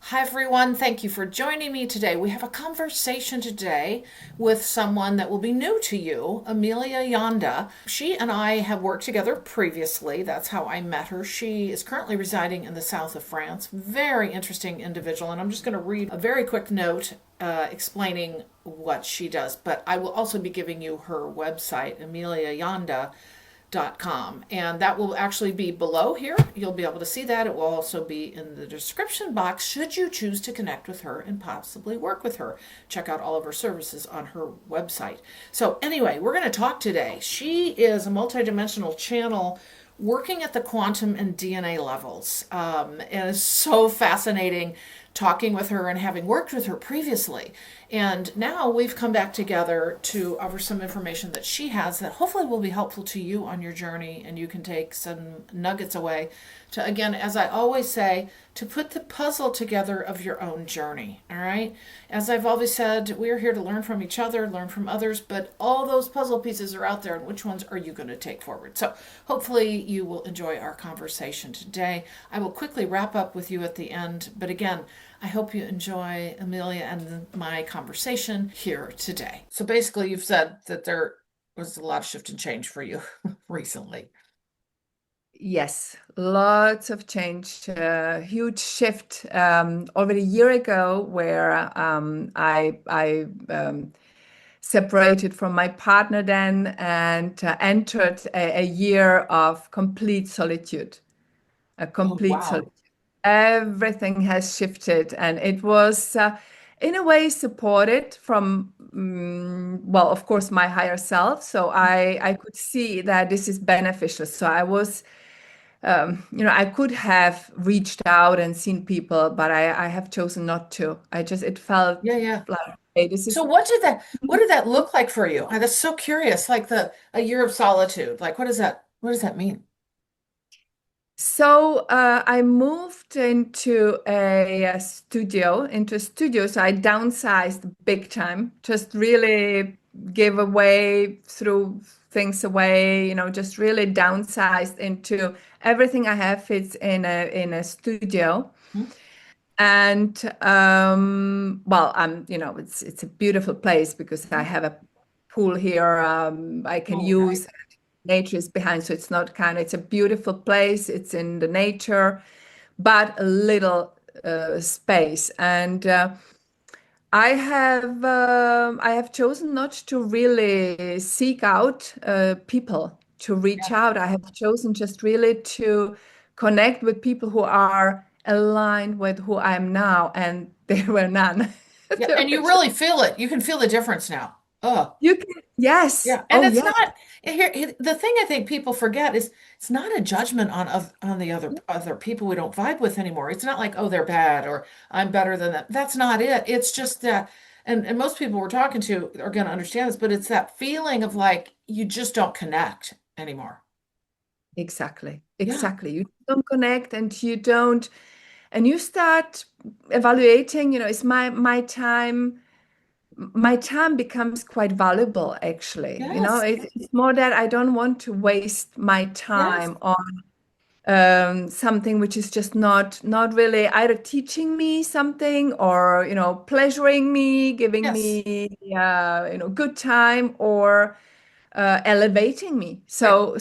Hi, everyone. Thank you for joining me today. We have a conversation today with someone that will be new to you, Emilie Janda. She and I have worked together previously. That's how I met her. She is currently residing in the south of France. Very interesting individual. And I'm just going to read a very quick note explaining what she does. But I will also be giving you her website, emiliajanda.com, and that will actually be below here. You'll be able to see that. It will also be in the description box should you choose to connect with her and possibly work with her. Check out all of her services on her website. So anyway, we're going to talk today. She is a multidimensional channel working at the quantum and DNA levels. And it's so fascinating talking with her and having worked with her previously. And now we've come back together to offer some information that she has that hopefully will be helpful to you on your journey, and you can take some nuggets away to, again, as I always say, to put the puzzle together of your own journey. All right. As I've always said, we're here to learn from each other, learn from others, but all those puzzle pieces are out there, and which ones are you going to take forward? So hopefully you will enjoy our conversation today. I will quickly wrap up with you at the end, but again, I hope you enjoy Emilie and my conversation here today. So basically, you've said that there was a lot of shift and change for you recently. Yes, lots of change, huge shift over a year ago where I separated from my partner then and entered a year of complete solitude, a Oh, complete wow. solitude. Everything has shifted, and it was in a way supported from, well, of course, my higher self. So I could see that this is beneficial. So I was I could have reached out and seen people, but I have chosen not to. It felt Yeah, yeah. like, hey, this So is what did that look like for you? That's so curious. Like the a year of solitude. Like what does that mean? so I moved into a studio. So I downsized big time, just really gave away, threw things away, just really downsized into everything I have fits in a studio. Hmm? And well, it's a beautiful place because I Yeah. have a pool here I can Oh, nice. use. Nature is behind, so it's a beautiful place. It's in the nature, but a little space. And I have chosen not to really seek out people to reach Yeah. out. I have chosen just really to connect with people who are aligned with who I am now, and there were none. Yeah. There And were you just, really feel it. You can feel the difference now. Oh. you can, yes, Yeah, and oh it's yes, not the thing I think people forget is it's not a judgment on the other people we don't vibe with anymore. It's not like, oh, they're bad or I'm better than them. That's not it. It's just that, and most people we're talking to are going to understand this, but it's that feeling of like you just don't connect anymore. exactly, Yeah. exactly. You don't connect, and you don't, and you start evaluating. Is my time becomes quite valuable, actually. Yes. It's more that I don't want to waste my Yes. time on something which is just not really either teaching me something or pleasuring me, giving Yes. me good time, or elevating me. Right. So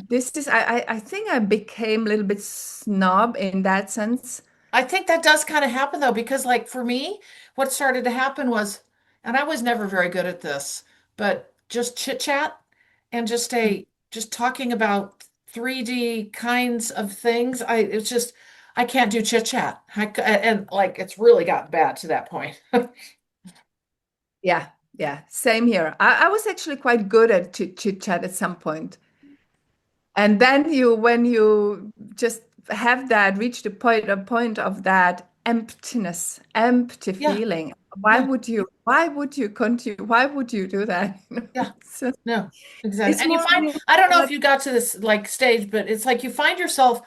this is I think I became a little bit snob in that sense. I think that does kind of happen though, because like for me, what started to happen was, and I was never very good at this, but just chit chat and just talking about 3D kinds of things. It's just I can't do chit chat. And like it's really gotten bad to that point. Yeah, yeah, same here. I was actually quite good at chit chat at some point. And then when you just have that, reach the point of that emptiness, empty Yeah, feeling, yeah, why would you continue? Why would you do that? yeah. So No, exactly. it's And you more find, when you I don't know if let, you got to this like stage, but it's like you find yourself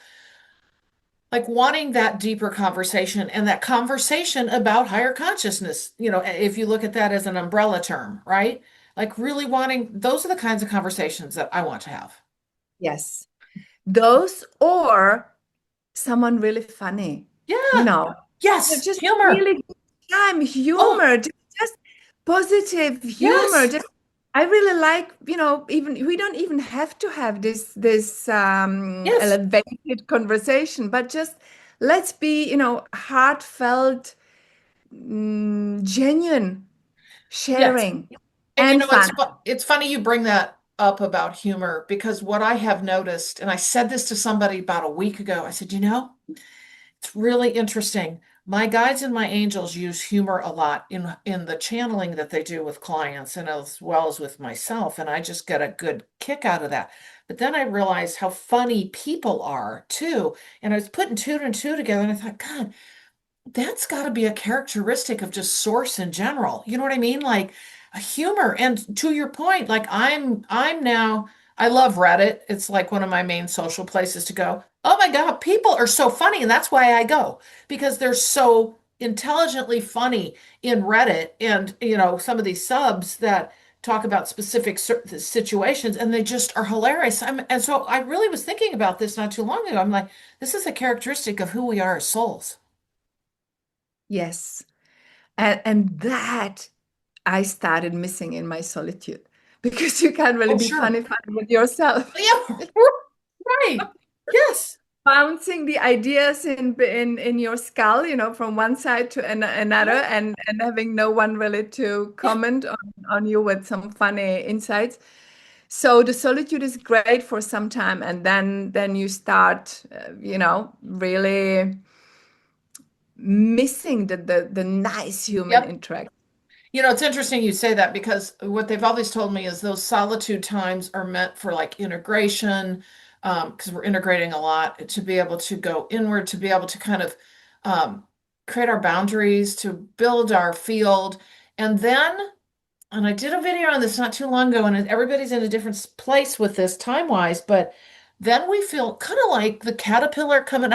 like wanting that deeper conversation and that conversation about higher consciousness, if you look at that as an umbrella term, right? Like really wanting, those are the kinds of conversations that I want to have. yes, those or someone really funny, you Yeah, know. Yes, just humor. really good time, Oh, humor, just positive humor. yes, Just I really like, even we don't even have to have this yes, elevated conversation, but just let's be, heartfelt, genuine yes. sharing And you and know, fun. it's funny you bring that up about humor because what I have noticed, and I said this to somebody about a week ago, I said, it's really interesting. My guides and my angels use humor a lot in the channeling that they do with clients and as well as with myself, and I just get a good kick out of that. But then I realized how funny people are too, and I was putting two and two together, and I thought, God, that's got to be a characteristic of just source in general. You know what I mean? Like a humor. And to your point, like I'm now I love Reddit. It's like one of my main social places to go. Oh my God, people are so funny, and that's why I go because they're so intelligently funny in Reddit and some of these subs that talk about specific situations and they just are hilarious. And so I really was thinking about this not too long ago. I'm like, this is a characteristic of who we are as souls. Yes. And that I started missing in my solitude because you can't really Oh, be sure. funny with yourself. Yeah, right. Yes. Bouncing the ideas in your skull, from one side to another, Yeah. and having no one really to Yeah. comment on you with some funny insights. So the solitude is great for some time, and then you start, really missing the nice human Yep. interaction. It's interesting you say that because what they've always told me is those solitude times are meant for like integration, because we're integrating a lot to be able to go inward, to be able to kind of um, create our boundaries, to build our field. And then and I did a video on this not too long ago, and everybody's in a different place with this time-wise, but then we feel kind of like the caterpillar coming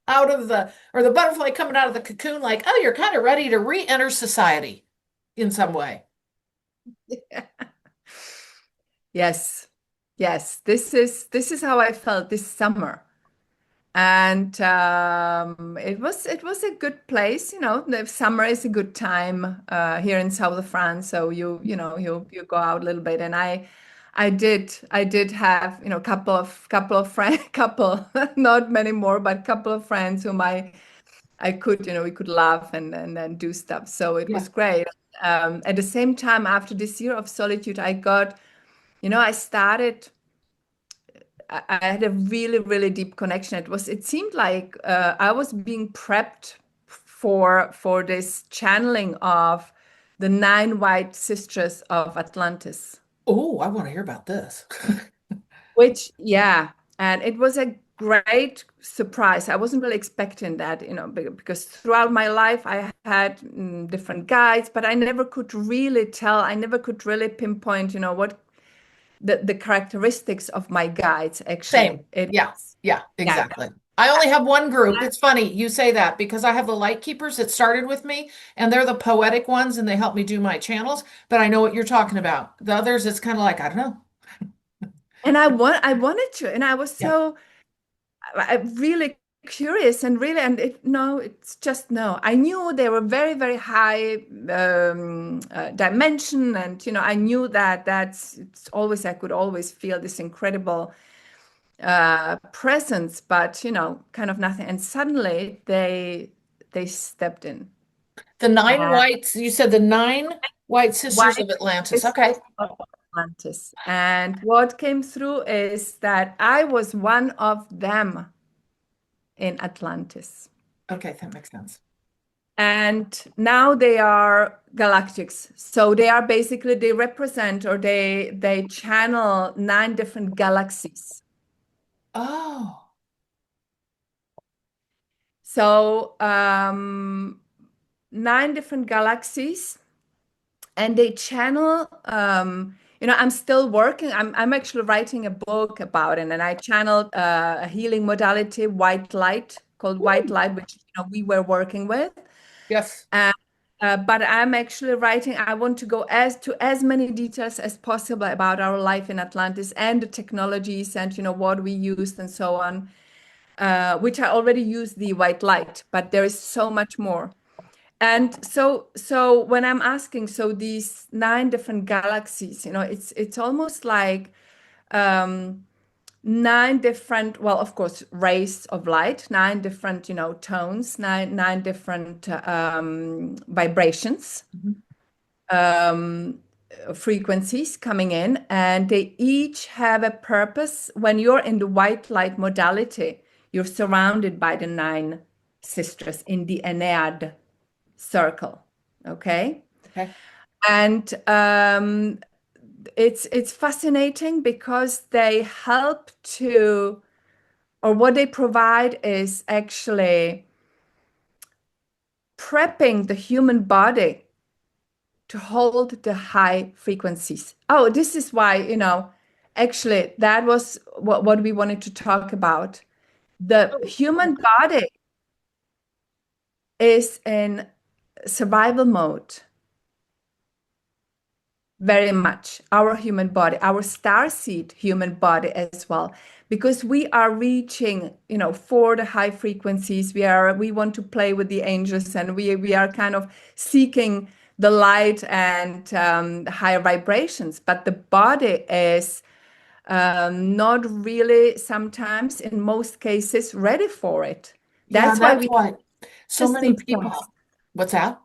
out of or the butterfly coming out of the cocoon, like, oh, you're kind of ready to re-enter society in some way. Yes, yes. This is how I felt this summer. And it was a good place. The summer is a good time here in south of France. So you go out a little bit, and I did have couple of friends, couple, not many more, but couple of friends whom I could, we could laugh and then do stuff. So it Yeah. was great. At the same time, after this year of solitude, I started. I had a really, really deep connection. It seemed like I was being prepped for this channeling of the nine white sisters of Atlantis, Oh, I want to hear about this. which, yeah, and it was a great surprise. I wasn't really expecting that, because throughout my life I had different guides, but I never could really tell, I never could really pinpoint, what the characteristics of my guides actually. Same. It Yeah. was, Yeah, yeah. exactly. I only have one group. It's funny you say that because I have the light keepers that started with me, and they're the poetic ones, and they help me do my channels. But I know what you're talking about. The others, it's kind of like, I don't know. And I wanted to, and I was Yeah. so really curious and really, and no, it's just no. I knew they were very, very high dimension, and I knew it's always I could always feel this incredible presence, but kind of nothing. And suddenly they stepped in. The nine Uh, whites, you said the nine white sisters White of Atlantis. Okay. Sisters of Atlantis. And what came through is that I was one of them in Atlantis. Okay, that makes sense. And now they are galactics. So they are basically, they represent, or they channel nine different galaxies. Oh, So nine different galaxies, and they channel. I'm still working. I'm actually writing a book about it, and I channeled a healing modality, white light, called white light, which we were working with. yes. But I'm actually writing. I want to go as many details as possible about our life in Atlantis and the technologies and what we used and so on. which I already use the white light, but there is so much more. And so when I'm asking, so these 9 different galaxies, it's almost like um, 9 different, well, of course, rays of light, 9 different, tones, nine different vibrations, Mhm. um, frequencies coming in, and they each have a purpose. When you're in the white light modality, you're surrounded by the 9 sisters in the Ennead circle. Okay. Okay. And it's fascinating because they help to, or what they provide is actually prepping the human body to hold the high frequencies. Oh, this is why, actually, that was what we wanted to talk about. The Oh, human body is in survival mode. Very much. Our human body, our star seed human body as well, because we are reaching, for the high frequencies. We want to play with the angels, and we are kind of seeking the light and the higher vibrations. But the body is not really, sometimes, in most cases, ready for it. yeah, That's why that's we why have so the many symptoms. people. What's that?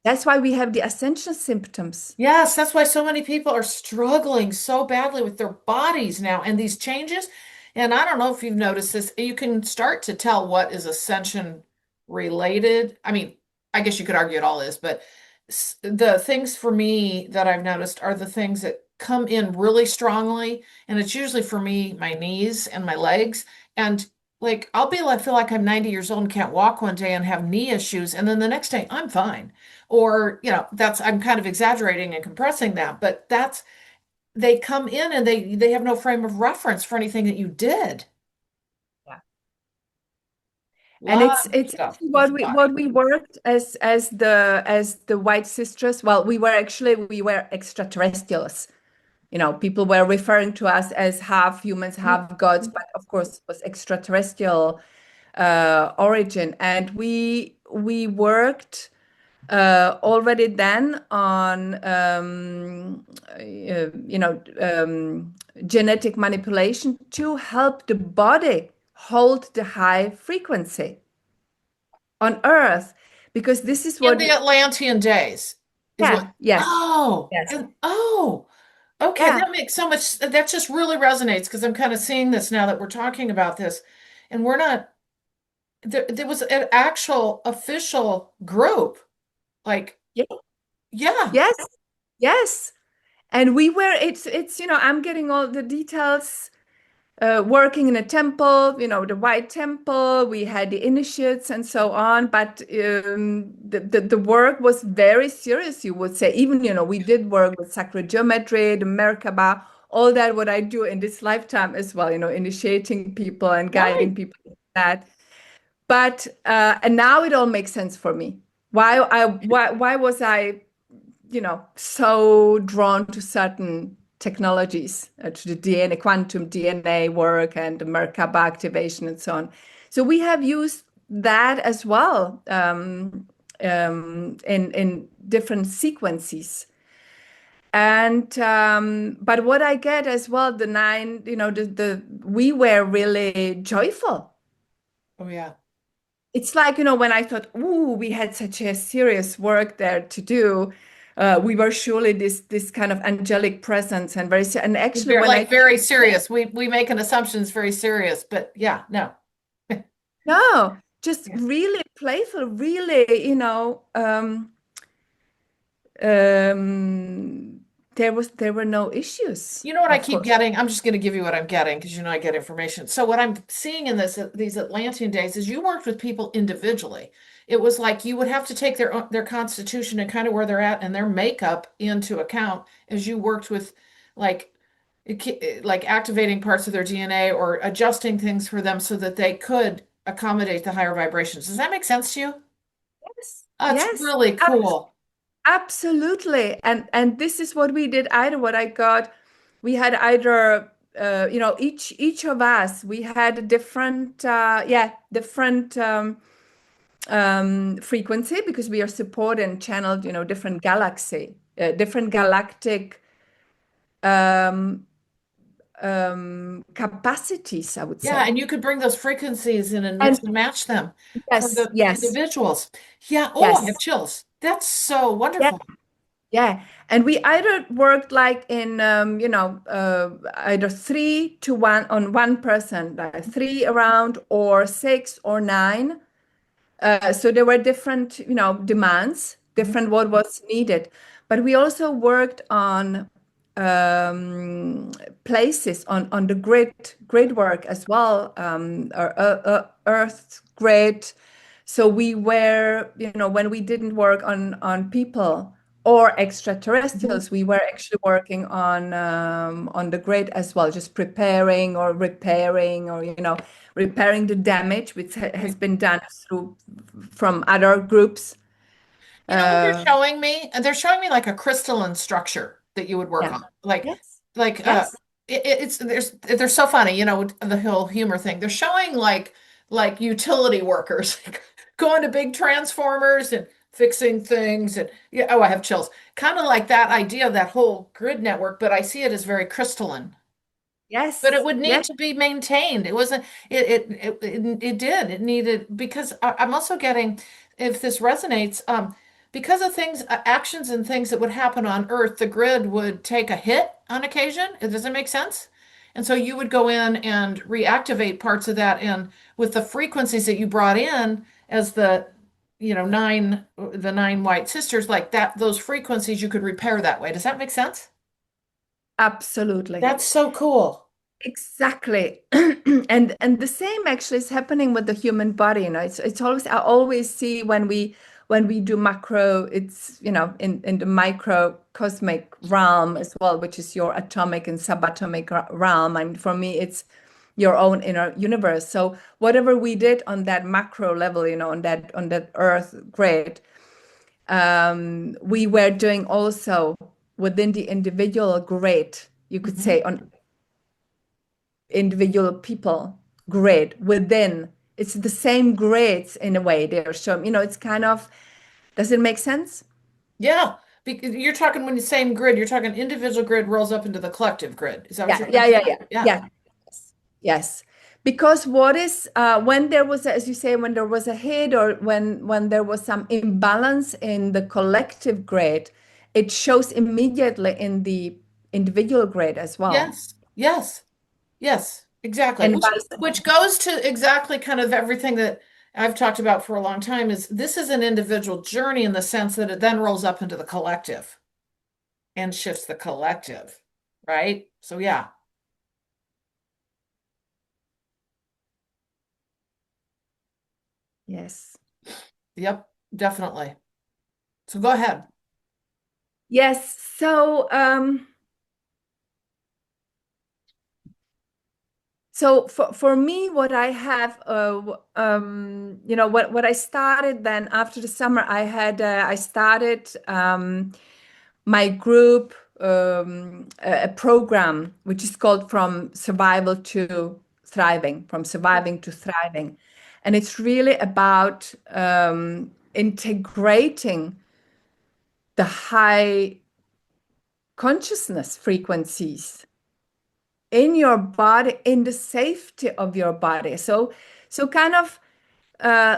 That's why we have the ascension symptoms. Yes, that's why so many people are struggling so badly with their bodies now and these changes. And I don't know if you've noticed this, you can start to tell what is ascension related. I mean, I guess you could argue it all is, but the things for me that I've noticed are the things that come in really strongly. And it's usually for me, my knees and my legs. And like, I'll be like, feel like I'm 90 years old and can't walk one day and have knee issues. And then the next day, I'm fine. Or, that's, I'm kind of exaggerating and compressing that, but that's, they come in and they have no frame of reference for anything that you did. A And lot it's of it's stuff actually with what the we body. worked as the white sisters. Well, we were extraterrestrials. People were referring to us as half humans, half gods, but of course it was extraterrestrial origin. And we worked already then on genetic manipulation to help the body hold the high frequency on Earth, because this is In what the Atlantean days is what, yeah, yes, oh, yes, and oh, okay, yeah, that makes so much, that just really resonates because I'm kind of seeing this now that we're talking about this. And we're not, there was an actual official group, like, yeah, yeah, yes, yes. And we were, it's I'm getting all the details. Working in a temple, the white temple, we had the initiates and so on. But the work was very serious, you would say. Even, we did work with sacred geometry, the Merkaba, all that, what I do in this lifetime as well, initiating people and right. guiding people in that. But, and now it all makes sense for me. Why was I so drawn to certain technologies, to the DNA, quantum DNA work and the Merkaba activation and so on. So we have used that as well in different sequences. And but what I get as well, the 9, the we were really joyful. Oh, yeah. It's like, when I thought, ooh, we had such a serious work there to do. We were surely this kind of angelic presence and and actually Very, when I like very tuned in, serious. We make an assumption it's very serious, but yeah, no. no, just Yeah. really playful, really, um, there were no issues, You know what I of keep course. getting? I'm just going to give you what I'm getting because I get information. So what I'm seeing in these Atlantean days is you worked with people individually. It was like you would have to take their constitution and kind of where they're at and their makeup into account as you worked with like like activating parts of their DNA or adjusting things for them so that they could accommodate the higher vibrations. Does that make sense to you? Yes, That's yes, really cool. absolutely. And this is what we did. Either what I got, we had either each of us, we had a different, different frequency because we are supported and channeled, different galaxy, different galactic um, capacities, I would Yeah, say. and you could bring those frequencies in and And mix and match them for yes, the yes, individuals. Yeah. Oh, I have yes, chills. That's so yeah, wonderful. yeah. And we either worked like in, either 3 to 1 on one person, like three around, or six or nine. So there were different, demands, Mhm. different what was needed. But we also worked on places on the grid work as well, Earth grid. So we were, when we didn't work on people or Mhm. extraterrestrials, we were actually working on the grid as well, just preparing or repairing or repairing the damage which has Right. been done from other groups. You know what they're Uh, showing me? They're showing me like a crystalline structure that you would work yeah. on. Like, Yes. like Yes. it's they're so funny, the whole humor thing. They're showing like utility workers going to big transformers and fixing things and yeah, oh, I have chills. Kind of like that idea of that whole grid network, but I see it as very crystalline. But it Yes. would need Yes. to be maintained. It wasn't, it did. It needed, because I'm also getting, if this resonates, because of things, actions and things that would happen on Earth, the grid would take a hit on occasion. Does it make sense? And so you would go in and reactivate parts of that. And with the frequencies that you brought in as the nine white sisters, like that, those frequencies you could repair that way. Does that make sense? Absolutely. That's so cool. Exactly. And the same actually is happening with the human body. It's always, I always see when we do macro, it's in the microcosmic realm as well, which is your atomic and subatomic realm. And for me, it's your own inner universe. So whatever we did on that macro level, on that earth grid, we were doing also within the individual grid, you could Mhm. say, on individual people grid within. It's the same grades in a way they're shown. It's kind of, does it make sense? Yeah, because you're talking when you same grid, you're talking individual grid rolls up into the collective grid. Is that what Yeah, you're yeah, talking yeah, about? yeah, Yeah. yeah. Yes. Because what is when there was, as you say, when there was a hit or when there was some imbalance in the collective grade, it shows immediately in the individual grade as well. Yes. Yes. Yes. Exactly. And Which goes to exactly kind of everything that I've talked about for a long time is this is an individual journey in the sense that it then rolls up into the collective and shifts the collective, right? So yeah. yes. Yep, definitely. So go ahead. Yes. So for me, what I have, what I started then after the summer, I started my group, a program which is called From Survival to Thriving, from surviving to thriving, and it's really about integrating the high consciousness frequencies in your body, in the safety of your body. So kind of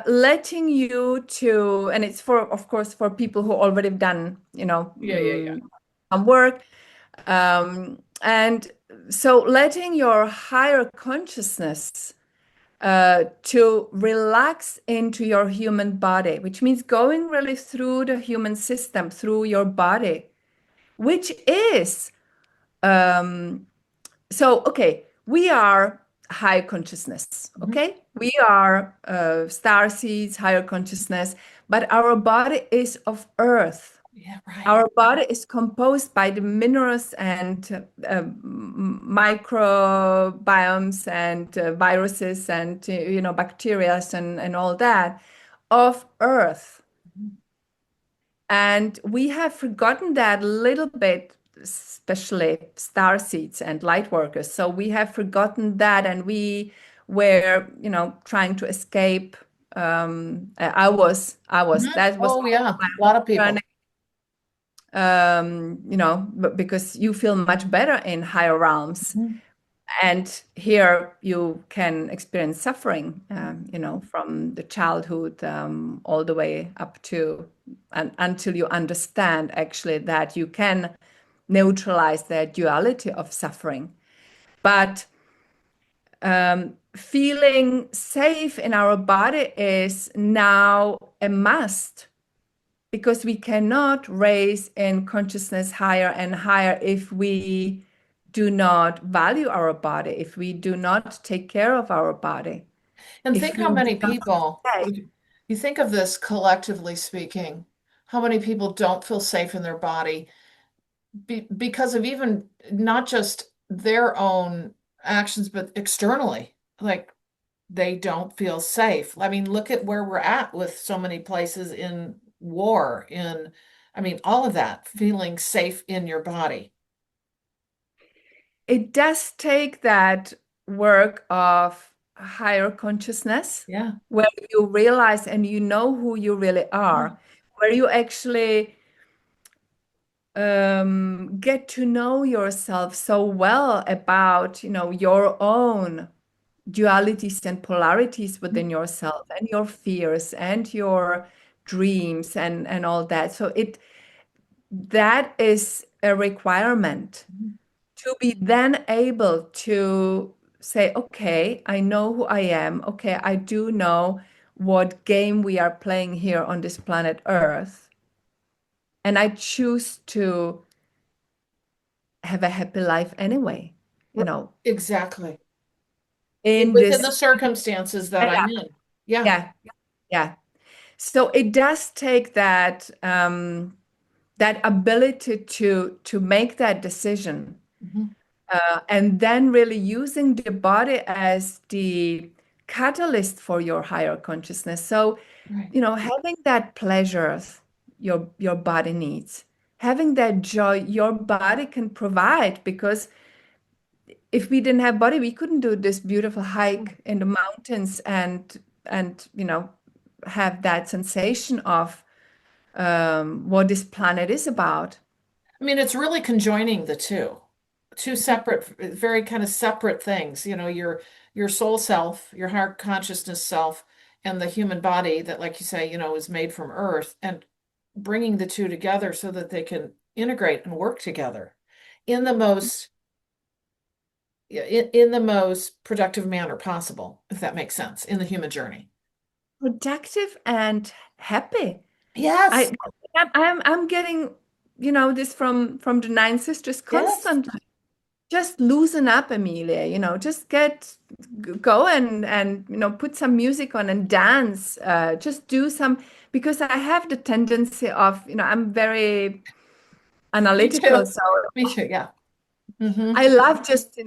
letting you to, and it's for, of course, for people who already have done, Yeah, yeah, yeah. some work. And so letting your higher consciousness to relax into your human body, which means going really through the human system, through your body, which is so, okay, we are high consciousness, Mhm. okay? We are star seeds, higher consciousness, but our body is of earth. Yeah, right. Our body is composed by the minerals and microbiomes and viruses and bacteria and all that of earth. Mhm. And we have forgotten that a little bit especially star seeds and light workers. So we have forgotten that, and we were, trying to escape. Mhm. That was Oh, yeah. my A lot of journey. people. But because you feel much better in higher realms, Mhm. and here you can experience suffering, from the childhood, all the way up to, and until you understand actually that you can neutralize the duality of suffering. But feeling safe in our body is now a must, because we cannot raise in consciousness higher and higher if we do not value our body, if we do not take care of our body, And if think we how do many not people, stay. you think of this collectively speaking, how many people don't feel safe in their body because of even not just their own actions, but externally. Like they don't feel safe. I mean, look at where we're at with so many places in war, I mean, all of that, feeling safe in your body. It does take that work of higher consciousness, Yeah. where you realize and you know who you really are, where you actually get to know yourself so well about, your own dualities and polarities within yourself, and your fears and your dreams, and all that. So that is a requirement to be then able to say, okay, I know who I am. Okay, I do know what game we are playing here on this planet Earth. And I choose to have a happy life anyway, Exactly. in Within the this circumstances that I'm setup. in. Yeah. Yeah, yeah. So it does take that ability to make that decision, Mhm. and then really using the body as the catalyst for your higher consciousness. So, Right. having that pleasure your body needs, having that joy your body can provide, because if we didn't have body, we couldn't do this beautiful hike in the mountains, and have that sensation of what this planet is about. I mean, it's really conjoining the two separate, very kind of separate things. Your soul self, your higher consciousness self, and the human body that, like you say, is made from earth, and bringing the two together so that they can integrate and work together in the most in the most productive manner possible, if that makes sense, in the human journey. Productive and happy. Yes, I'm getting, this from the Nine Sisters yes. constantly. Just loosen up, Emilia, just go and put some music on and dance. Just do some, because I have the tendency of, I'm very Me analytical. too. So Me too. Yeah. Hmm. I love just,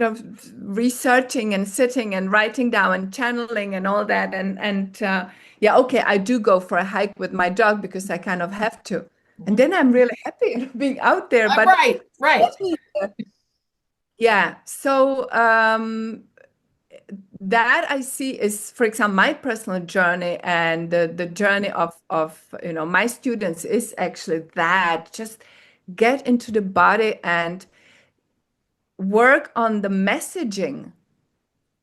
researching and sitting and writing down and channeling and all that. And yeah, okay, I do go for a hike with my dog because I kind of have to. And then I'm really happy being out there. But Right, right. yeah, so that I see is, for example, my personal journey, and the journey of my students is actually that, just get into the body and work on the messaging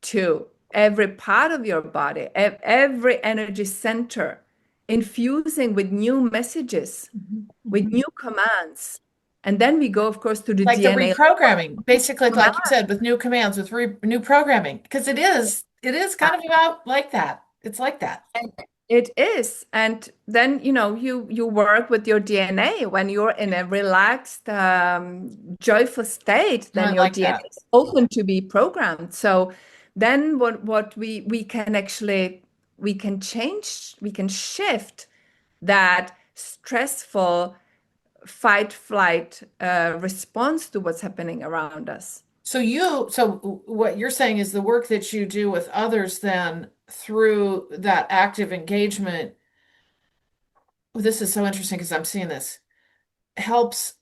to every part of your body, every energy center, infusing with new messages, Mhm, with mhm. new commands. And then we go, of course, to the Like the DNA reprogramming, basically, command. like you said, with new commands, with new programming, because it is kind of about like that. It's like that. It is. And then, you work with your DNA when you're in a relaxed, joyful state, then I your like DNA that. is open to be programmed. So then what we can actually, we can change, we can shift that stressful fight flight response to what's happening around us. So what you're saying is the work that you do with others then through that active engagement. Oh, this is so interesting because I'm seeing this helps.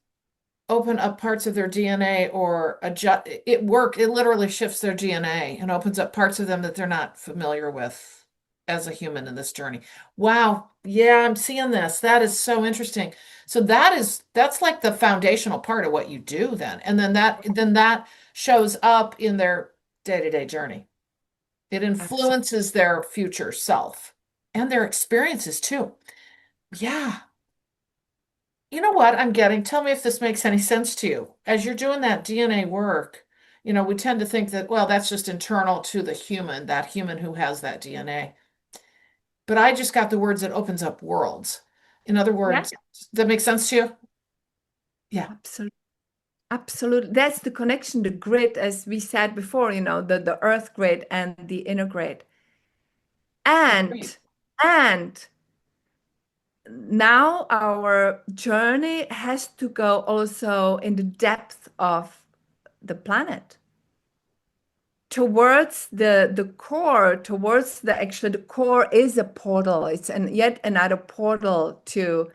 open up parts of their DNA or adjust it literally shifts their DNA and opens up parts of them that they're not familiar with as a human in this journey. Wow. Yeah, I'm seeing this. That is so interesting. So that's like the foundational part of what you do then. And then that shows up in their day-to-day journey. It Absolutely. influences their future self and their experiences too. Yeah. You know what I'm getting? Tell me if this makes any sense to you. As you're doing that DNA work, we tend to think that, well, that's just internal to the human, that human who has that DNA. But I just got the words that opens up worlds. In other Yeah, words, that makes sense to you? Yeah. absolutely. Absolutely. That's the connection, the grid, as we said before, the earth grid and the inner grid. Agreed. And and now our journey has to go also in the depth of the planet towards the core, towards the core is a portal. It's yet another portal to,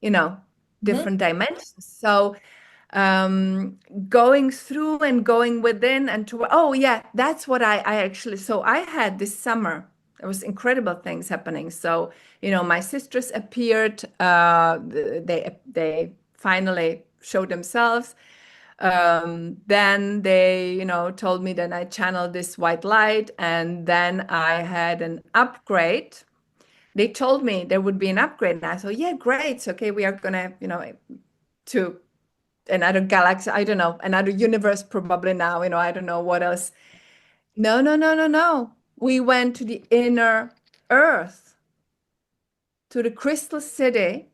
you know, Mhm. different dimensions. So um going through and going within and to, oh yeah, that's what I actually, so I had this summer, there was incredible things happening. So my sisters appeared, they finally showed themselves. Then they told me that I channeled this white light, and then I had an upgrade. They told me there would be an upgrade, and I thought, yeah, great. So, okay, we are gonna to another galaxy, I don't know, another universe probably now, I don't know what else. No, no, no, no, no. We went to the inner earth, to the crystal city,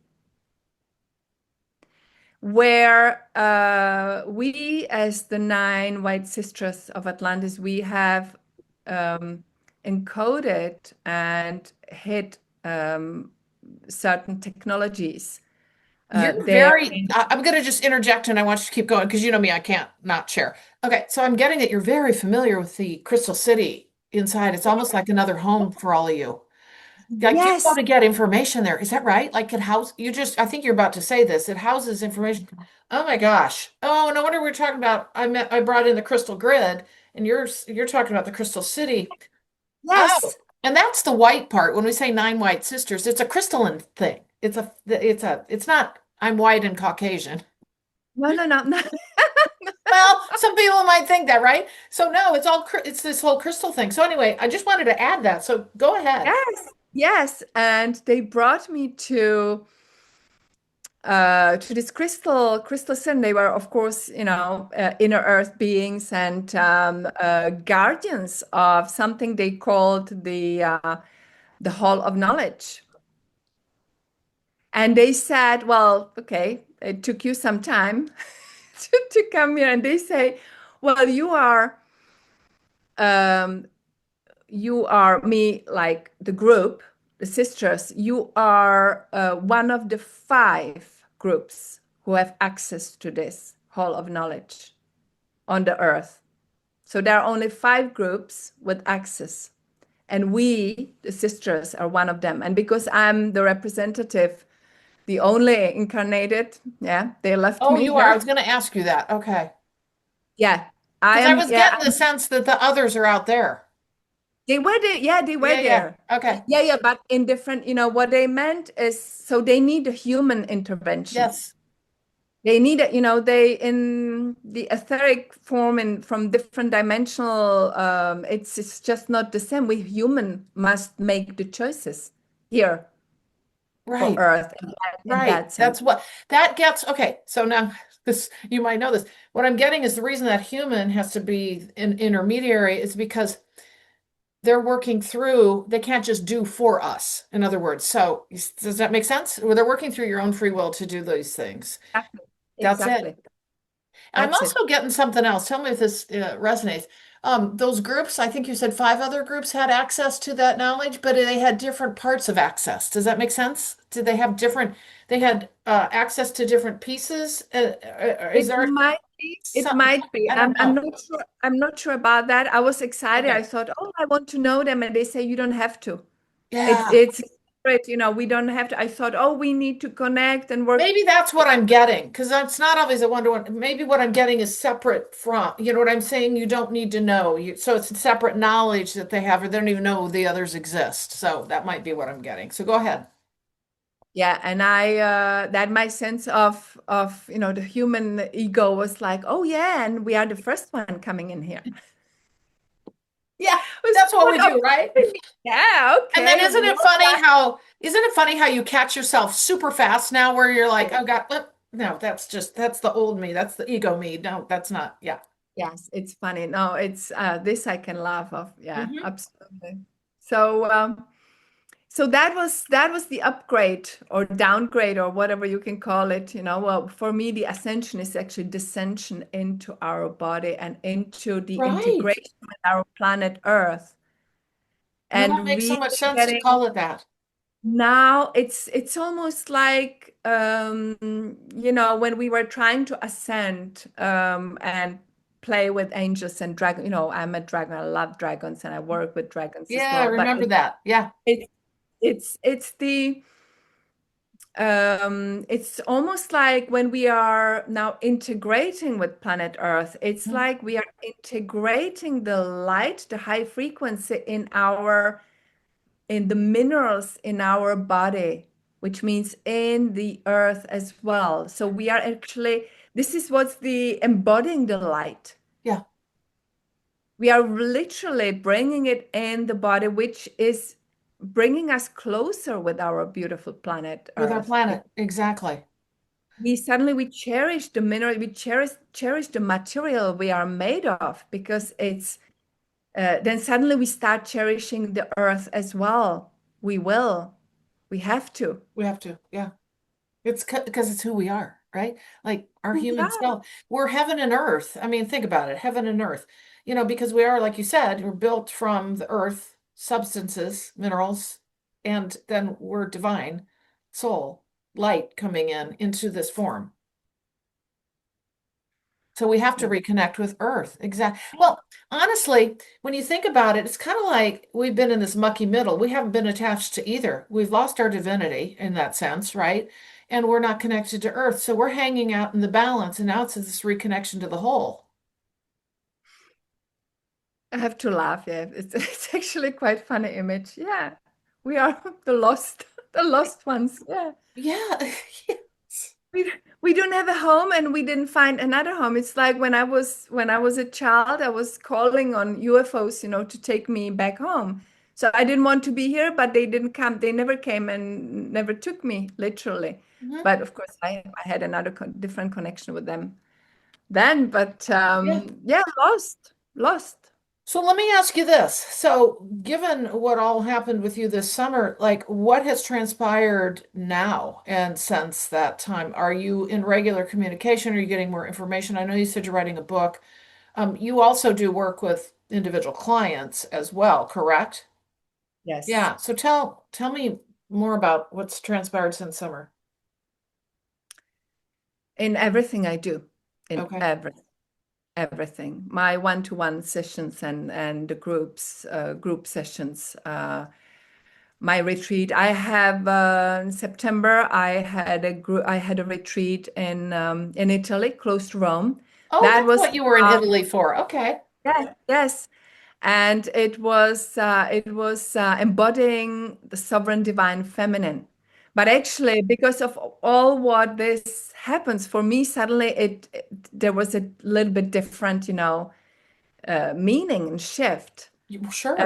where we, as the nine white sisters of Atlantis, we have um, encoded and hid certain technologies You're there. very, I'm going to just interject and I want you to keep going because you know me, I can't not share. Okay, so I'm getting that you're very familiar with the Crystal City inside. It's almost like another home for all of you. Like you go Yes, to get information there. Is that right? Like it house you just I think you're about to say this. It houses information. Oh my gosh. Oh, no wonder we're talking about I brought in the crystal grid and you're talking about the Crystal City. Oh, yes. and that's the white part. When we say nine white sisters, it's a crystalline thing. It's not I'm white and Caucasian. No, no, no, no. Well, some people might think that, right? So no, it's this whole crystal thing. So anyway, I just wanted to add that. So go ahead. Yes, yes. And they brought me to this crystal sin. They were, of course, inner earth beings and guardians of something they called the hall of knowledge. And they said, well, okay, it took you some time to come here. And they say, well, um, you are me, like the group, the sisters, you are one of the 5 groups who have access to this hall of knowledge on the earth. So there are only 5 groups with access. And we, the sisters, are one of them. And because I'm the representative, the only incarnated, yeah, they left Oh, me you are. I here. was going to ask you that. Okay. Yeah, I Because I am, was yeah, getting the sense that the others are out there. they were there. Yeah, they were Yeah, yeah. there. Okay. Yeah, yeah, but in different, what they meant is, so they need a human intervention. Yes. They need it, they in the etheric form and from different dimensional, it's just not the same. We human must make the choices here for Right. Earth in Right. that sense. That's what that gets. Okay. So now this, you might know this. What I'm getting is the reason that human has to be an intermediary is because they're working through, they can't just do for us. In other words, so does that make sense? Well, they're working through your own free will to do these things. Exactly. That's it. Exactly. I'm That's it. also getting something else. Tell me if this resonates. Those groups, I think you said 5 other groups had access to that knowledge, but they had different parts of access. Does that make sense? Did they have different, they had access to different pieces? Is It there might be. It some, might be. I I'm don't I'm know. not sure. I'm not sure about that. I was excited. I Okay. thought, oh, I want to know them, and they say you don't have to. Yeah. It's separate, we don't have to. I thought, oh, we need to connect and work. Maybe that's what I'm getting, because it's not always a one-to-one. Maybe what I'm getting is separate from, you know what I'm saying? You don't need to know. So it's separate knowledge that they have, or they don't even know the others exist. So that might be what I'm getting. So go ahead. Yeah, and that my sense of the human ego was like, oh yeah, and we are the first one coming in here. Yeah, It was that's what we sort do, of, right? yeah, And then okay, isn't it funny how you catch yourself super fast now where you're like, oh God, no, that's the old me. That's the ego me. No, that's not. Yeah. yes, it's funny. No, it's this I can laugh of. Yeah, Hmm. absolutely. So that was the upgrade or downgrade or whatever you can call it. Well, for me, the ascension is actually descension into our body and into the Right. integration with our planet Earth, No, that and makes so really much sense to getting call it that. now it's almost like when we were trying to ascend and play with angels and dragon. I'm a dragon. I love dragons and I work with dragons as Yeah, I well. But remember that. Yeah. it's it's almost like when we are now integrating with planet Earth, it's Mhm. like we are integrating the light, the high frequency in the minerals in our body, which means in the earth as well. So we are actually, this is what's the embodying the light. Yeah. We are literally bringing it in the body, which is bringing us closer with our beautiful planet With our Earth. planet. Exactly. We cherish the mineral, we cherish the material we are made of, because it's then suddenly we start cherishing the earth as well. We have to. We have to. Yeah. It's because it's who we are, right? Like our Who we human are. self. We're heaven and earth. I mean, think about it, heaven and earth. Because we are, like you said, we're built from the earth, substances, minerals, and then we're divine, soul, light coming in into this form. So we have to Yeah. reconnect with earth. Exactly. Well, honestly, when you think about it, it's kind of like we've been in this mucky middle. We haven't been attached to either. We've lost our divinity in that sense, right? And we're not connected to earth. So we're hanging out in the balance. And now it's this reconnection to the whole. I have to laugh. Yeah, it's actually quite funny image. Yeah, we are the lost, the lost ones. Yeah, Yeah. Yes. we we don't have a home, and we didn't find another home. It's like when I was a child, I was calling on UFOs, to take me back home. So I didn't want to be here, but they didn't come. They never came and never took me, literally. Mhm. But of course, I had another different connection with them then. But Yeah. yeah, lost, lost. So let me ask you this. So, given what all happened with you this summer, like what has transpired now and since that time? Are you in regular communication? Are you getting more information? I know you said you're writing a book. You also do work with individual clients as well, correct? Yes. Yeah. So tell me more about what's transpired since summer. In everything I do, in Okay. everything. My one-to-one sessions and the group sessions. My retreat. I have in September. I had a retreat in Italy, close to Rome. Oh, That that's was what you were in Italy for. Okay. yes, yes, and it was embodying the sovereign divine feminine. But actually, because of all what this happens for me, suddenly there was a little bit different, meaning and shift. Uh, Sure.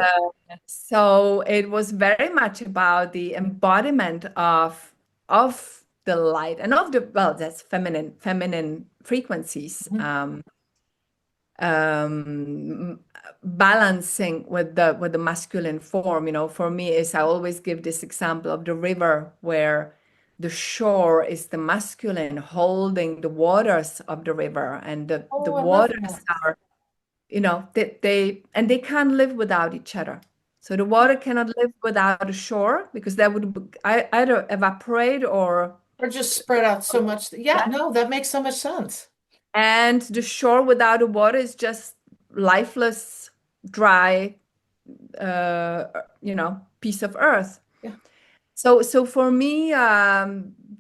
so it was very much about the embodiment of the light and of the, well, that's feminine frequencies. Mhm. Balancing with the masculine form. For me, is I always give this example of the river, where the shore is the masculine holding the waters of the river, and the Oh, I love waters that. are, they can't live without each other. So the water cannot live without the shore, because that would either evaporate or, Or just spread out so much. Yeah, no, that makes so much sense. and the shore without the water is just lifeless, dry, piece of earth. Yeah. So for me,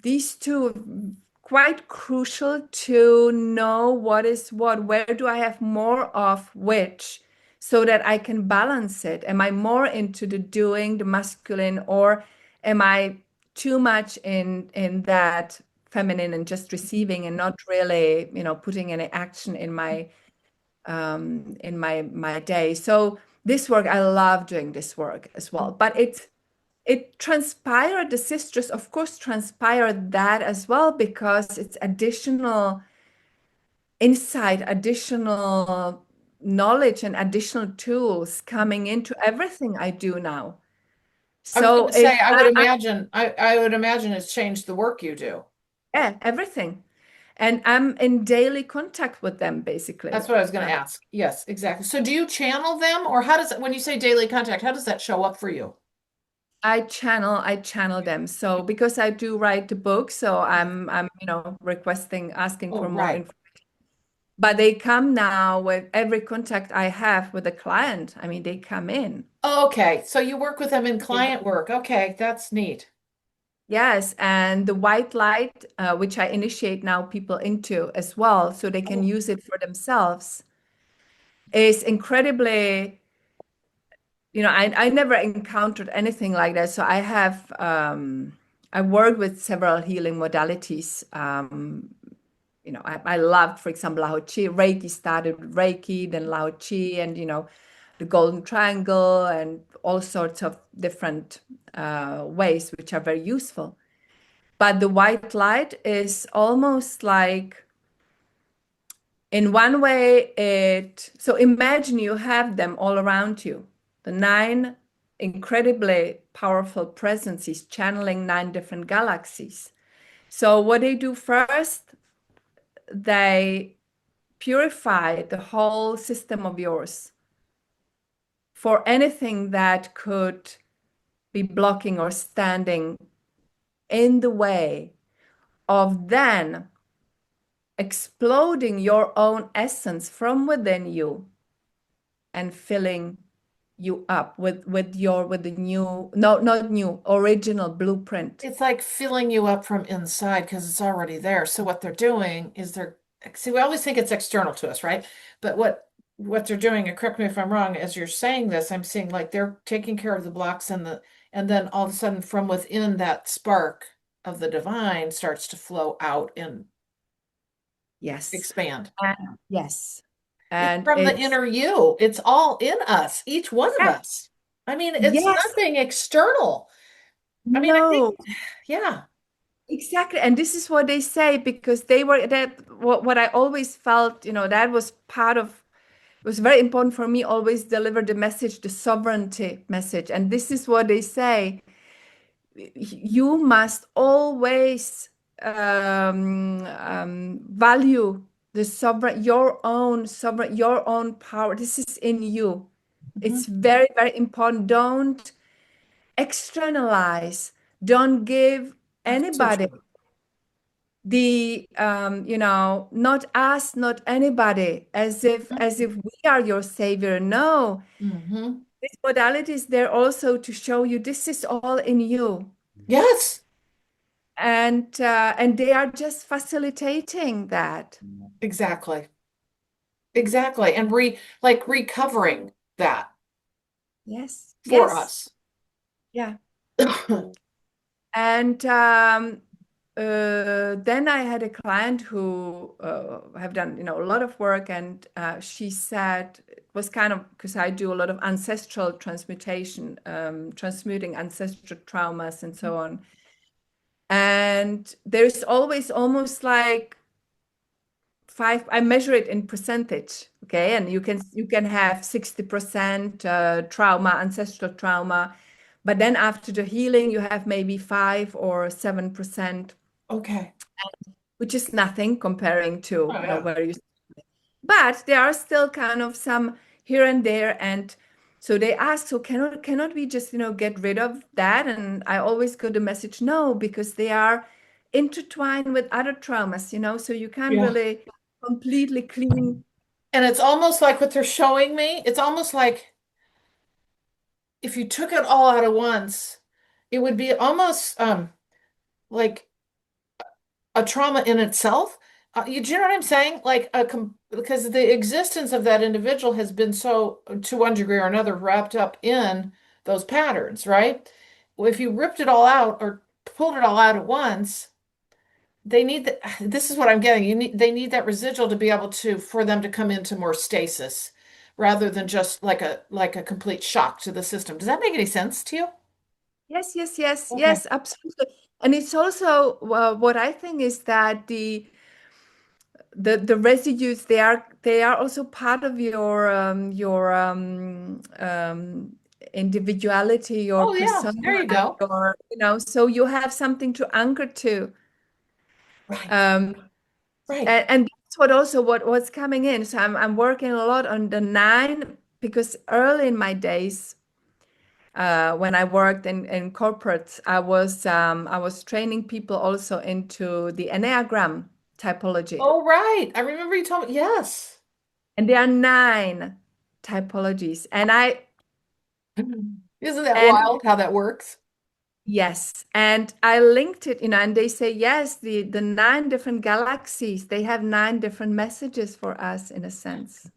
these two quite crucial to know what is what. Where do I have more of which, so that I can balance it? Am I more into the doing, the masculine, or am I too much in that feminine and just receiving and not really, putting any action in my day? So this work, I love doing this work as well, but it transpired, the sisters, of course, transpired that as well, because it's additional insight, additional knowledge, and additional tools coming into everything I do now. I was going So to say, I I would imagine it's changed the work you do. yeah, everything. And I'm in daily contact with them, That's basically. what I was going to ask. Yes, exactly. So do you channel them, or how does it, when you say daily contact, how does that show up for you? I channel them. So because I do write the book, so I'm requesting, asking Oh, for more right. information. But they come now with every contact I have with a client. I mean, they come in. Okay, so you work with them in client work. Okay, that's neat. Yes, and the white light, which I initiate now people into as well, so they can Oh, use it for themselves, is incredibly, I never encountered anything like that. So I worked with several healing modalities. I loved, for example, Lao Chi. Reiki started with Reiki, then Lao Chi, and the Golden Triangle, and all sorts of different ways, which are very useful. But the white light is almost like, in one way, so imagine you have them all around you. The nine incredibly powerful presences channeling nine different galaxies. So what they do first, they purify the whole system of yours for anything that could be blocking or standing in the way of then exploding your own essence from within you and filling you up with the new, no, not new, original blueprint. it's like filling you up from inside because it's already there. So what they're doing is see, we always think it's external to us, right? But what they're doing, and correct me if I'm wrong, as you're saying this, I'm seeing like they're taking care of the blocks and then all of a sudden from within that spark of the divine starts to flow out and Yes. expand. Yes. It's And from the it's, inner you. It's all in us, each one of yeah, us. I mean, it's yes, nothing external. I mean, I think, no, yeah. exactly. And this is what they say, because they were that, what I always felt, that was part of, it was very important for me, always deliver the message, the sovereignty message. And this is what they say: you must always value the sovereign, your own power. This is in you. Mhm. It's very, very important. Don't externalize. Don't give Oh, so anybody true. not us, not anybody, as if we are your savior. No, Mm-hmm. this modality is there also to show you this is all in you. Yes, And they are just facilitating that. exactly. Exactly. And like recovering that Yes, for yes, us. yeah. And then I had a client who have done, a lot of work, and she said it was kind of, because I do a lot of ancestral transmutation, transmuting ancestral traumas and so on. And there's always almost like five, I measure it in percentage, okay? And you can have 60% trauma, ancestral trauma, but then after the healing, you have maybe 5 or 7%, Okay. which is nothing comparing to, Oh, yeah. where you, but there are still kind of some here and there. And so they ask, so cannot we just, get rid of that? And I always go the message, no, because they are intertwined with other traumas, so you can't Yeah. really completely clean. And it's almost like what they're showing me. It's almost like if you took it all out at once, it would be almost like a trauma in itself. Do you know what I'm saying? Because the existence of that individual has been so, to one degree or another, wrapped up in those patterns, right? Well, if you ripped it all out or pulled it all out at once, they need that. This is what I'm getting. They need that residual to be able to, for them to come into more stasis rather than just like a complete shock to the system. Does that make any sense to you? Yes, yes, yes, Okay. yes, absolutely. And it's also what I think is that the residues, they are also part of your individuality, your Oh yeah, persona, there you go. your, so you have something to anchor to. Right, Um, right. and that's what's coming in. So I'm working a lot on the nine, because early in my days, when I worked in corporates, I was training people also into the Enneagram typology. Oh, right. I remember you told me. Yes. And there are nine typologies. Isn't that And wild how that works? yes, and I linked it, and they say, yes, the nine different galaxies, they have nine different messages for us in a sense.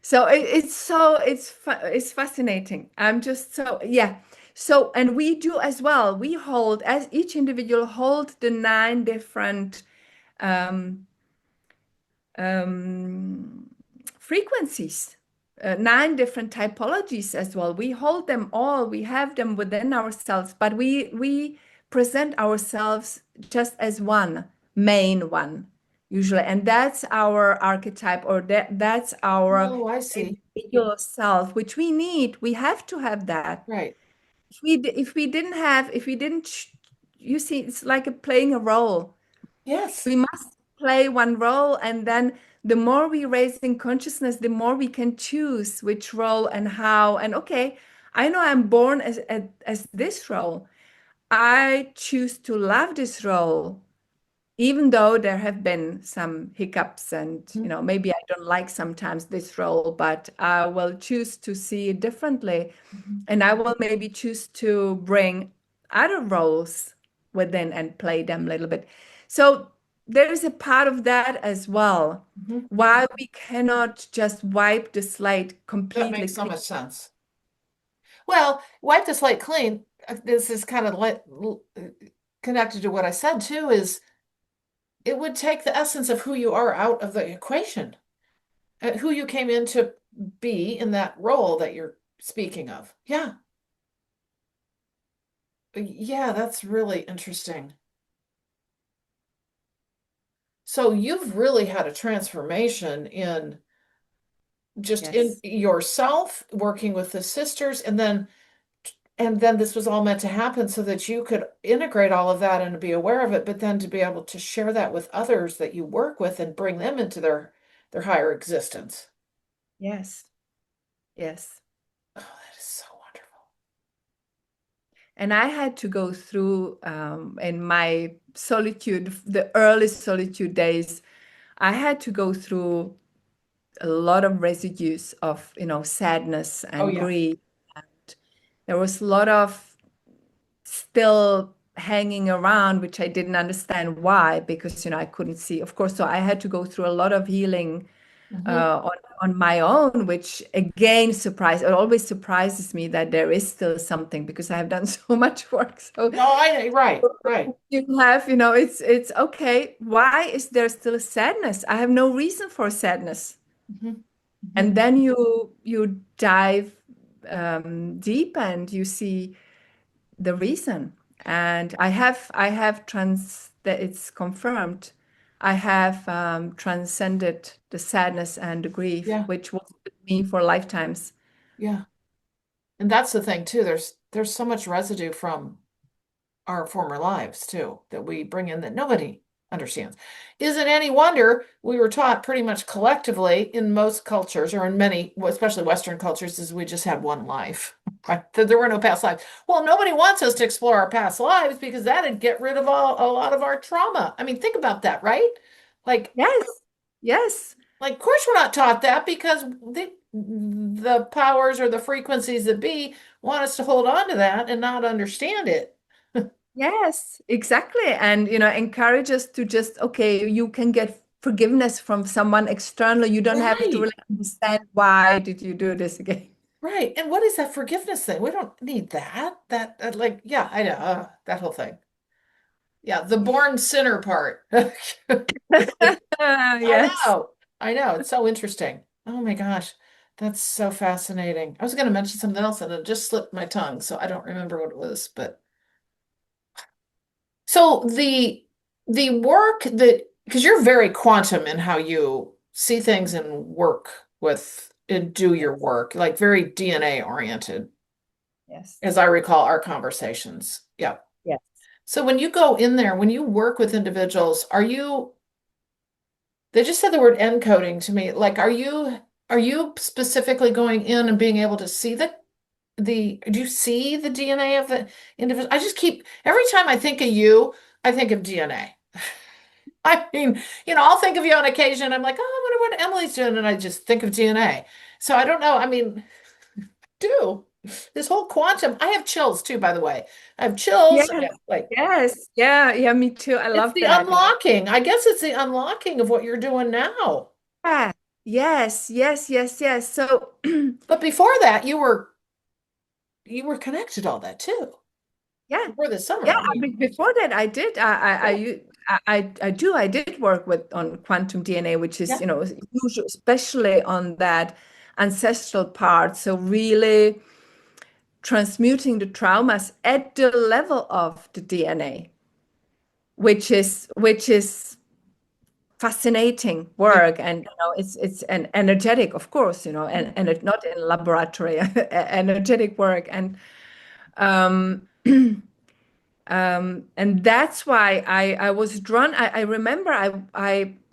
So it's fascinating. I'm just so, yeah. So, and we do as well. We hold, as each individual hold the nine different um, um, frequencies, nine different typologies as well. We hold them all. We have them within ourselves, but we present ourselves just as one main one usually, and that's our archetype, or that's our Oh, I see. individual self, which we need. We have to have that. Right. If we didn't, you see, it's like playing a role. Yes. We must play one role, and then the more we raise in consciousness, the more we can choose which role and how. And okay, I know I'm born as this role. I choose to love this role, even though there have been some hiccups, and Mhm. maybe I don't like sometimes this role, but I will choose to see it differently, Mhm. and I will maybe choose to bring other roles within and play them a little bit. So there is a part of that as well. Mhm. Why we cannot just wipe the slate That completely makes so clean. much sense. Well, wipe the slate clean. This is kind of connected to what I said too, is it would take the essence of who you are out of the equation, who you came in to be in that role that you're speaking of. Yeah. Yeah, that's really interesting. So you've really had a transformation in just in Yes. yourself, working with the sisters, and then this was all meant to happen so that you could integrate all of that and be aware of it, but then to be able to share that with others that you work with and bring them into their higher existence. Yes. Yes. Oh, that is so wonderful. And I had to go through, in my solitude, the early solitude days, I had to go through a lot of residues of, sadness Oh and yeah. grief. There was a lot of still hanging around, which I didn't understand why, because, I couldn't see, of course. So I had to go through a lot of healing Hmm. on my own, which again it always surprises me that there is still something, because I have done so much work. So No, right, right. you have, it's okay. Why is there still sadness? I have no reason for sadness. Hmm. Hmm. And then you dive deep, and you see the reason. And I have that it's confirmed. I have transcended the sadness and the grief, Yeah, which was with me for lifetimes. yeah. And that's the thing too. There's so much residue from our former lives too that we bring in that nobody understands. Isn't any wonder we were taught pretty much collectively in most cultures or in many, well, especially Western cultures, is we just had one life, right? That there were no past lives. Well, nobody wants us to explore our past lives because that'd get rid of a lot of our trauma. I mean, think about that, right? Like, Yes, yes, of course we're not taught that because the powers or the frequencies that be want us to hold on to that and not understand it. Yes, exactly. And, encourage us to just, okay, you can get forgiveness from someone external. You don't have to Right. really understand why did you do this again. Right. And what is that forgiveness thing? We don't need that. Like, yeah, I know, that whole thing. Yeah, the born sinner part. I Yes. know. I know. It's so interesting. Oh my gosh. That's so fascinating. I was going to mention something else and it just slipped my tongue, so I don't remember what it was, but so the work that because you're very quantum in how you see things and work with and do your Yes. work, like very DNA oriented, Yes. as I recall our conversations. Yeah. Yes. So when you go in there, when you work with individuals, they just said the word encoding to me. Like, are you specifically going in and being able to see do you see the DNA of the individual? I just keep every time I think of you, I think of DNA. I mean, I'll think of you on occasion. I'm like, oh, I wonder what Emily's doing, and I just think of DNA. So I don't know. I mean, do this whole quantum. I have chills too, by the way. I have chills. I Yes. have, like Yes. Yeah. Yeah. Me too. I it's love the that. unlocking. I guess it's the unlocking of what you're doing now. Yeah. Yes. Yes. Yes. Yes. So, But before that, you were connected all that too. yeah. Before this Yeah. summer. I mean, Before that, I did. yeah, I did work with on quantum DNA, which is, yeah. usually, especially on that ancestral part. So really transmuting the traumas at the level of the DNA, which is fascinating Yeah. work. And it's an energetic, of course, and it not in laboratory energetic work. And that's why I was drawn. I remember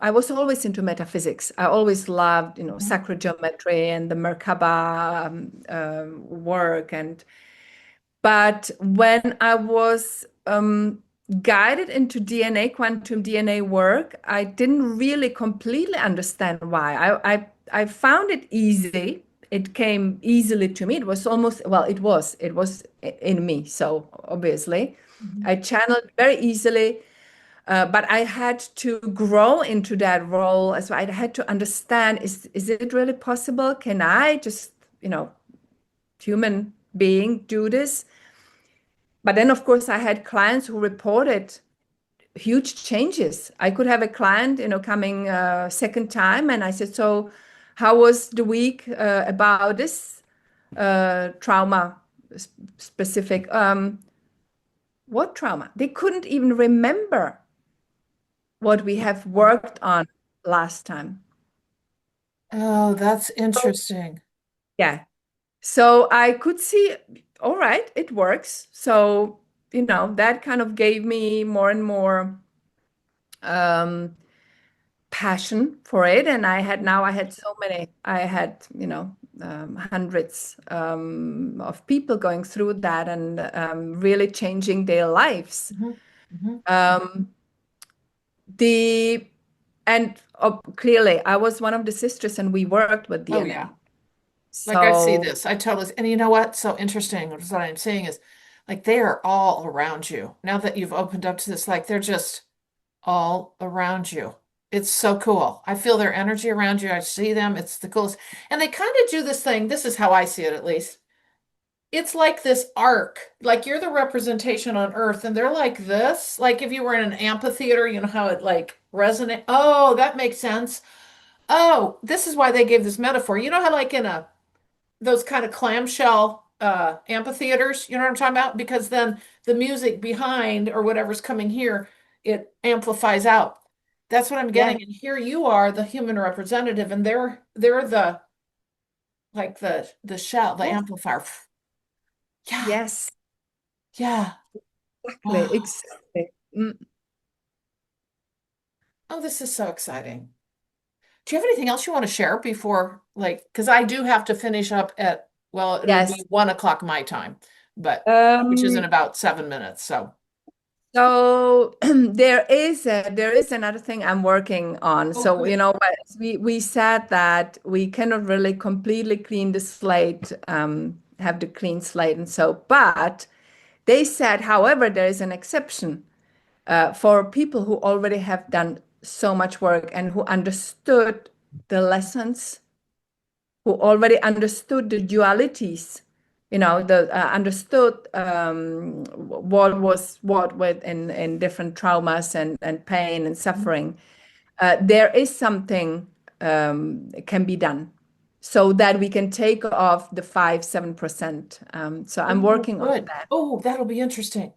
I was always into metaphysics. I always loved, Mhm. sacred geometry and the Merkaba work. But when I was guided into DNA, quantum DNA work, I didn't really completely understand why. I found it easy. It came easily to me. It was almost, well, it was in me. So obviously, Mhm. I channeled very easily. But I had to grow into that role as well. I had to understand, is it really possible? Can I just, human being do this? But then, of course, I had clients who reported huge changes. I could have a client, coming second time, and I said, "So, how was the week about this trauma specific?" What trauma? They couldn't even remember what we have worked on last time. Oh, that's So, interesting. yeah. So I could see, all right, it works. So, that kind of gave me more and more um, passion for it. And I had so many, I had, hundreds of people going through that and really changing their lives. Mhm. Mhm. Um, the and clearly, I was one of the sisters, and we worked with Oh yeah. DNA. Like I see So this. I totally, and you know what? So interesting. What I'm saying is like they are all around you. Now that you've opened up to this, like they're just all around you. It's so cool. I feel their energy around you. I see them. It's the coolest. And they kind of do this thing. This is how I see it, at least. It's like this arc. Like you're the representation on Earth, and they're like this. Like if you were in an amphitheater, you know how it like resonate. Oh, that makes sense. Oh, this is why they gave this metaphor. You know how like in a those kind of clamshell amphitheaters, you know what I'm talking about? Because then the music behind or whatever's coming here, it amplifies out. That's what I'm yes, getting. And here you are, the human representative, and they're the like the shell, the yes, amplifier. Yeah, yes, yeah. exactly, Wow. exactly. Mm, Oh, this is so exciting. Do you have anything else you want to share before, like, because I do have to finish up at, well, it'll be yes. 1 o'clock my time, but which is in Um, about 7 minutes. So. So there is another thing I'm working on. Oh, So, good. we said that we cannot really completely clean the slate, have the clean slate and so, but they said, however, there is an exception for people who already have done so much work and who understood the lessons, who already understood the dualities, the understood what was what with in different traumas and pain and suffering. There is something can be done so that we can take off the 5-7%. So I'm Oh, working on good. that. Oh, that'll be interesting.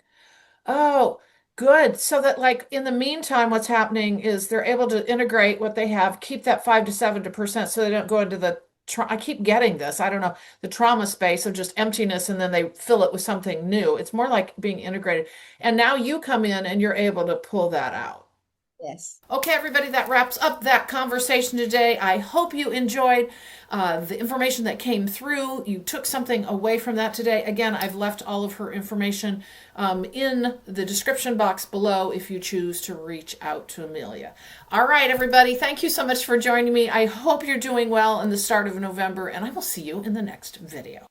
Oh, good. So that like in the meantime, what's happening is they're able to integrate what they have, keep that 5 to 7% so they don't go into the I keep getting this. I don't know, the trauma space of just emptiness and then they fill it with something new. It's more like being integrated. And now you come in and you're able to pull that out. Yes. Okay, everybody, that wraps up that conversation today. I hope you enjoyed the information that came through. You took something away from that today. Again, I've left all of her information in the description box below if you choose to reach out to Emilie. All right, everybody, thank you so much for joining me. I hope you're doing well in the start of November, and I will see you in the next video.